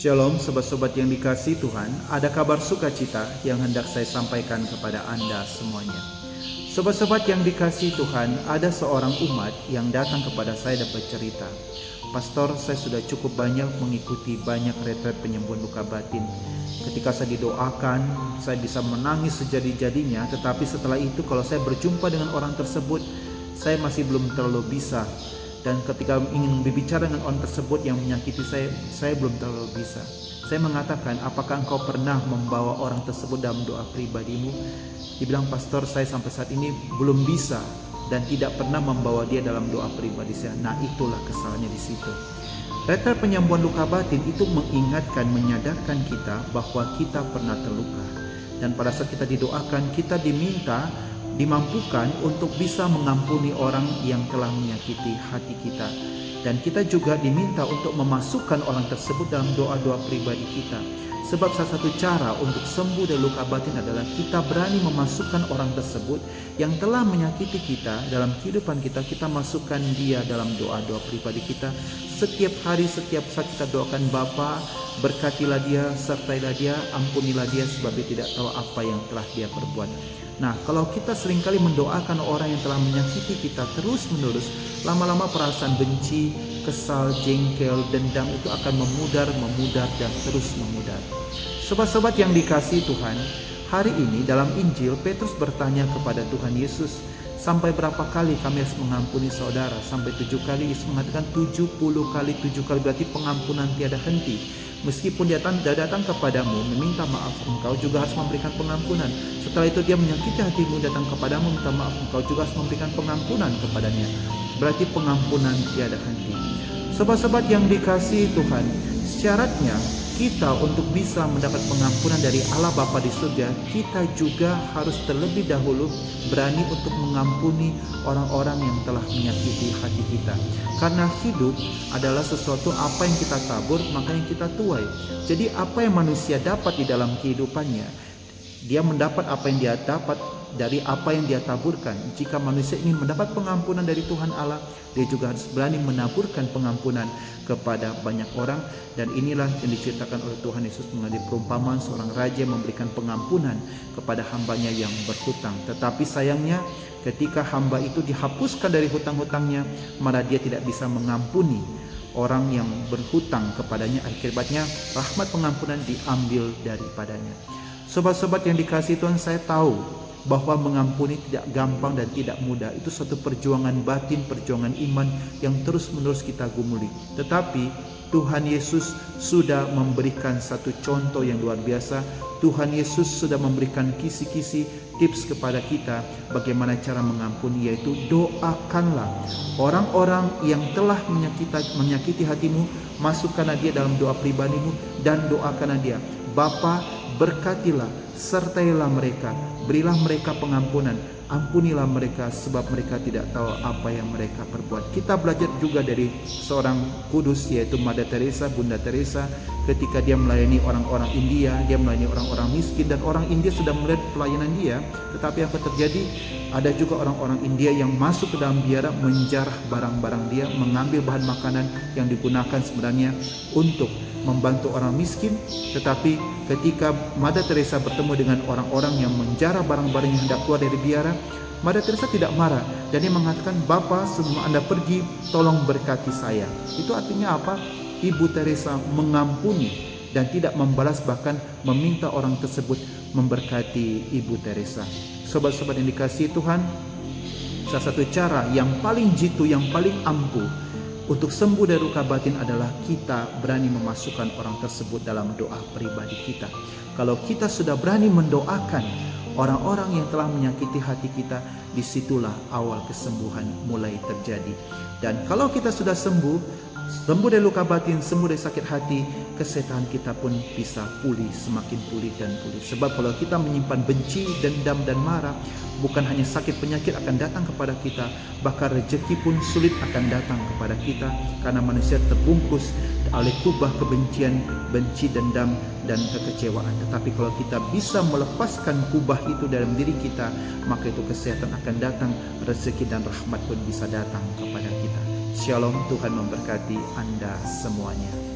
Shalom sobat-sobat yang dikasihi Tuhan, ada kabar sukacita yang hendak saya sampaikan kepada Anda semuanya. Sobat-sobat yang dikasihi Tuhan, ada seorang umat yang datang kepada saya dan bercerita, "Pastor, saya sudah cukup banyak mengikuti banyak retret penyembuhan luka batin. Ketika saya didoakan, saya bisa menangis sejadi-jadinya, tetapi setelah itu kalau saya berjumpa dengan orang tersebut, saya masih belum terlalu bisa. Dan ketika ingin berbicara dengan orang tersebut yang menyakiti saya belum terlalu bisa." Saya mengatakan, "Apakah engkau pernah membawa orang tersebut dalam doa pribadimu?" Dibilang, "Pastor, saya sampai saat ini belum bisa dan tidak pernah membawa dia dalam doa pribadi saya." Nah, itulah kesalahannya di situ. Retret penyembuhan luka batin itu mengingatkan, menyadarkan kita bahwa kita pernah terluka. Dan pada saat kita didoakan, kita dimampukan untuk bisa mengampuni orang yang telah menyakiti hati kita. Dan kita juga diminta untuk memasukkan orang tersebut dalam doa-doa pribadi kita. Sebab salah satu cara untuk sembuh dari luka batin adalah kita berani memasukkan orang tersebut yang telah menyakiti kita dalam kehidupan kita. Kita masukkan dia dalam doa-doa pribadi kita. Setiap hari, setiap saat kita doakan, "Bapa, berkatilah dia, sertailah dia, ampunilah dia sebab dia tidak tahu apa yang telah dia perbuat." Nah, kalau kita seringkali mendoakan orang yang telah menyakiti kita terus-menerus, lama-lama perasaan benci, kesal, jengkel, dendam itu akan memudar dan terus memudar. Sobat-sobat yang dikasihi Tuhan, hari ini dalam Injil Petrus bertanya kepada Tuhan Yesus, "Sampai berapa kali kami harus mengampuni saudara?" Sampai 7 kali. Yesus mengatakan 70 kali 7 kali, berarti pengampunan tiada henti. Meskipun dia datang kepadamu meminta maaf, engkau juga harus memberikan pengampunan. Setelah itu dia menyakiti hatimu, datang kepadamu minta maaf, engkau juga harus memberikan pengampunan kepadanya. Berarti pengampunan tiada henti. Sobat-sobat yang dikasihi Tuhan, syaratnya kita untuk bisa mendapat pengampunan dari Allah Bapa di surga, kita juga harus terlebih dahulu berani untuk mengampuni orang-orang yang telah menyakiti hati kita. Karena hidup adalah sesuatu apa yang kita tabur, maka yang kita tuai. Jadi apa yang manusia dapat di dalam kehidupannya, dia mendapat apa yang dia dapat dari apa yang dia taburkan. Jika manusia ingin mendapat pengampunan dari Tuhan Allah, dia juga harus berani menaburkan pengampunan kepada banyak orang. Dan inilah yang diceritakan oleh Tuhan Yesus mengenai perumpamaan seorang raja memberikan pengampunan kepada hambanya yang berhutang. Tetapi sayangnya ketika hamba itu dihapuskan dari hutang-hutangnya, maka dia tidak bisa mengampuni orang yang berhutang kepadanya. Akibatnya rahmat pengampunan diambil daripadanya. Sobat-sobat yang dikasihi Tuhan, saya tahu bahwa mengampuni tidak gampang dan tidak mudah. Itu suatu perjuangan batin, perjuangan iman yang terus-menerus kita gumuli. Tetapi Tuhan Yesus sudah memberikan satu contoh yang luar biasa. Tuhan Yesus sudah memberikan kisi-kisi tips kepada kita bagaimana cara mengampuni, yaitu doakanlah orang-orang yang telah menyakiti hatimu, masukkanlah dia dalam doa pribadimu dan doakanlah dia, "Bapa, berkatilah, sertailah mereka, berilah mereka pengampunan, ampunilah mereka sebab mereka tidak tahu apa yang mereka perbuat." Kita belajar juga dari seorang kudus, yaitu Mother Teresa, Bunda Teresa. Ketika dia melayani orang-orang India, dia melayani orang-orang miskin, dan orang India sudah melihat pelayanan dia. Tetapi apa terjadi? Ada juga orang-orang India yang masuk ke dalam biara, menjarah barang-barang dia, mengambil bahan makanan yang digunakan sebenarnya untuk membantu orang miskin. Tetapi ketika Mother Teresa bertemu dengan orang-orang yang menjarah barang-barang yang hendak keluar dari biara, Mother Teresa tidak marah dan dia mengatakan, "Bapa, sebelum Anda pergi, tolong berkati saya." Itu artinya apa? Ibu Teresa mengampuni dan tidak membalas, bahkan meminta orang tersebut memberkati Ibu Teresa. Sobat-sobat yang dikasihi Tuhan, salah satu cara yang paling jitu, yang paling ampuh untuk sembuh dari luka batin adalah kita berani memasukkan orang tersebut dalam doa pribadi kita. Kalau kita sudah berani mendoakan orang-orang yang telah menyakiti hati kita, disitulah awal kesembuhan mulai terjadi. Dan kalau kita sudah sembuh dari luka batin, sembuh dari sakit hati, kesehatan kita pun bisa pulih, semakin pulih dan pulih. Sebab kalau kita menyimpan benci, dendam dan marah, bukan hanya sakit penyakit akan datang kepada kita, bahkan rezeki pun sulit akan datang kepada kita, karena manusia terbungkus oleh kubah kebencian, benci, dendam, dan kekecewaan. Tetapi kalau kita bisa melepaskan kubah itu dalam diri kita, maka itu kesehatan akan datang, rezeki dan rahmat pun bisa datang kepada kita. Shalom, Tuhan memberkati Anda semuanya.